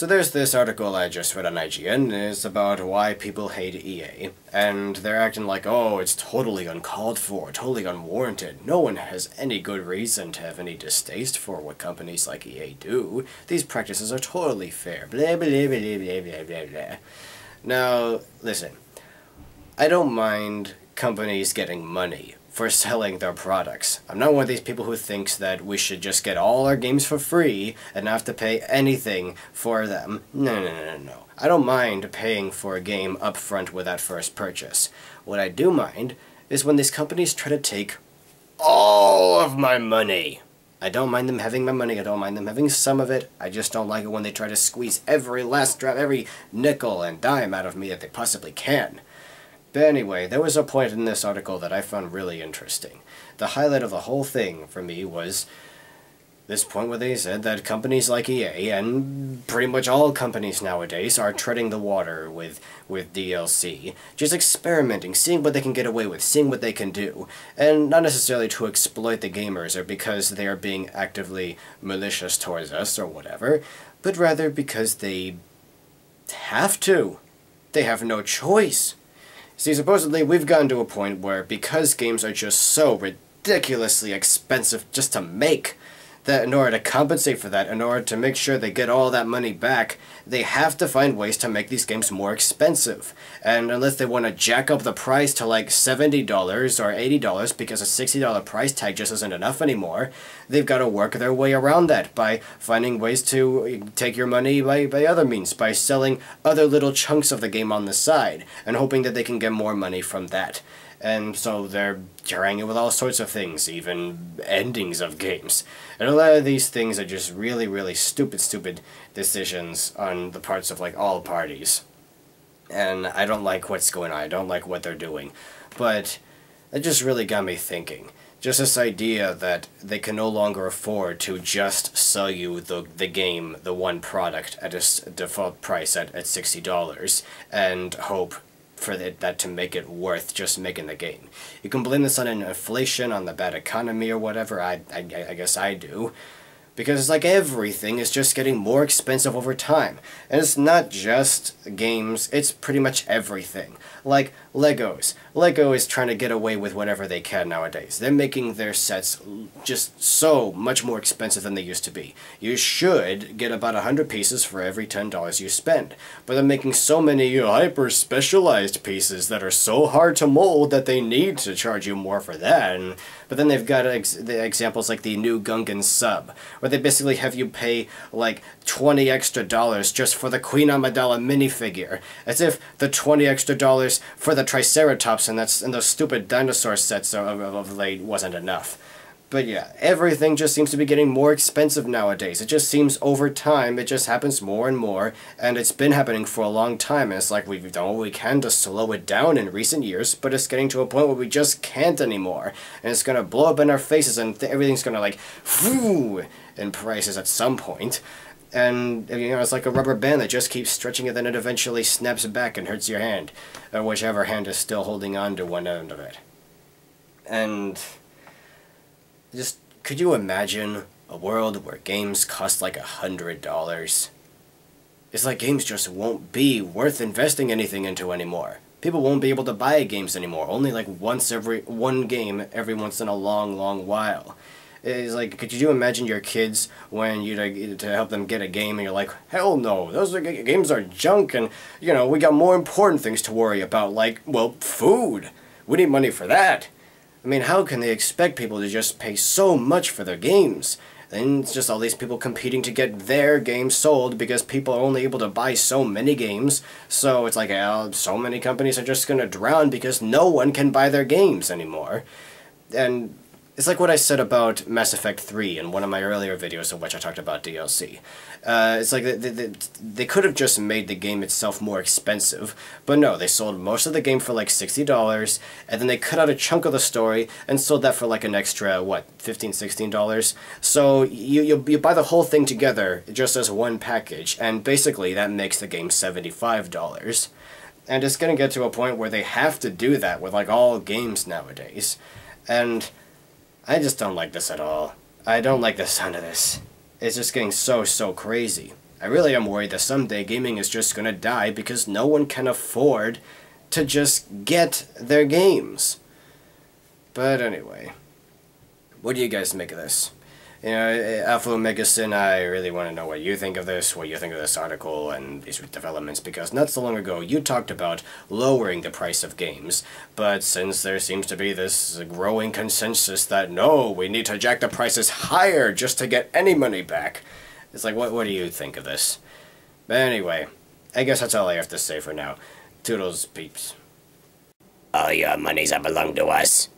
So there's this article I just read on IGN, and it's about why people hate EA. And they're acting like, oh, it's totally uncalled for, totally unwarranted. No one has any good reason to have any distaste for what companies like EA do. These practices are totally fair. Blah, blah, blah, blah, blah, blah, blah, blah. Now, listen. I don't mind companies getting money for selling their products. I'm not one of these people who thinks that we should just get all our games for free and not have to pay anything for them. No. I don't mind paying for a game up front with that first purchase. What I do mind is when these companies try to take all of my money. I don't mind them having my money, I don't mind them having some of it, I just don't like it when they try to squeeze every last drop, every nickel and dime out of me that they possibly can. But anyway, there was a point in this article that I found really interesting. The highlight of the whole thing for me was this point where they said that companies like EA, and pretty much all companies nowadays, are treading the water with DLC, just experimenting, seeing what they can get away with, seeing what they can do, and not necessarily to exploit the gamers or because they are being actively malicious towards us or whatever, but rather because they have to. They have no choice. See, supposedly we've gotten to a point where, because games are just so ridiculously expensive just to make, that in order to compensate for that, in order to make sure they get all that money back, they have to find ways to make these games more expensive. And unless they want to jack up the price to like $70 or $80 because a $60 price tag just isn't enough anymore, they've got to work their way around that by finding ways to take your money by other means, by selling other little chunks of the game on the side, and hoping that they can get more money from that. And so they're trying it with all sorts of things, even endings of games. And a lot of these things are just really, really stupid decisions on the parts of, like, all parties. And I don't like what's going on, I don't like what they're doing. But it just really got me thinking. Just this idea that they can no longer afford to just sell you the game, the one product, at its default price at $60, and hope for that to make it worth just making the game. You can blame this on inflation, on the bad economy or whatever, I guess I do. Because it's like everything is just getting more expensive over time. And it's not just games, it's pretty much everything. Like Legos. Lego is trying to get away with whatever they can nowadays. They're making their sets just so much more expensive than they used to be. You should get about 100 pieces for every $10 you spend. But they're making so many hyper-specialized pieces that are so hard to mold that they need to charge you more for that. But then they've got the examples like the new Gungan sub, where they basically have you pay like $20 extra just for the Queen Amidala minifigure, as if the $20 extra for the Triceratops and those stupid dinosaur sets of late wasn't enough. But yeah, everything just seems to be getting more expensive nowadays. It just seems over time, it just happens more and more, and it's been happening for a long time, and it's like we've done what we can to slow it down in recent years, but it's getting to a point where we just can't anymore, and it's gonna blow up in our faces, and everything's gonna like, whoo, in prices at some point. And, you know, it's like a rubber band that just keeps stretching and then it eventually snaps back and hurts your hand, or whichever hand is still holding on to one end of it. And just, could you imagine a world where games cost like $100? It's like games just won't be worth investing anything into anymore. People won't be able to buy games anymore, only like one game every once in a long while. It's like, could you imagine your kids when you to help them get a game and you're like, hell no, those games are junk, and, you know, we got more important things to worry about, like, well, food. We need money for that. I mean, how can they expect people to just pay so much for their games? Then it's just all these people competing to get their games sold because people are only able to buy so many games. So it's like, so many companies are just going to drown because no one can buy their games anymore. And it's like what I said about Mass Effect 3 in one of my earlier videos in which I talked about DLC. It's like they could have just made the game itself more expensive, but no, they sold most of the game for like $60, and then they cut out a chunk of the story and sold that for like an extra, what, $15, $16? So you buy the whole thing together just as one package, and basically that makes the game $75. And it's going to get to a point where they have to do that with like all games nowadays. And I just don't like this at all. I don't like the sound of this. It's just getting so crazy. I really am worried that someday gaming is just gonna die because no one can afford to just get their games. But anyway, what do you guys make of this? You know, Alpha Megasin, I really want to know what you think of this, what you think of this article and these developments, because not so long ago you talked about lowering the price of games, but since there seems to be this growing consensus that no, we need to jack the prices higher just to get any money back, it's like, what do you think of this? But anyway, I guess that's all I have to say for now. Toodles, peeps. All your monies belong to us.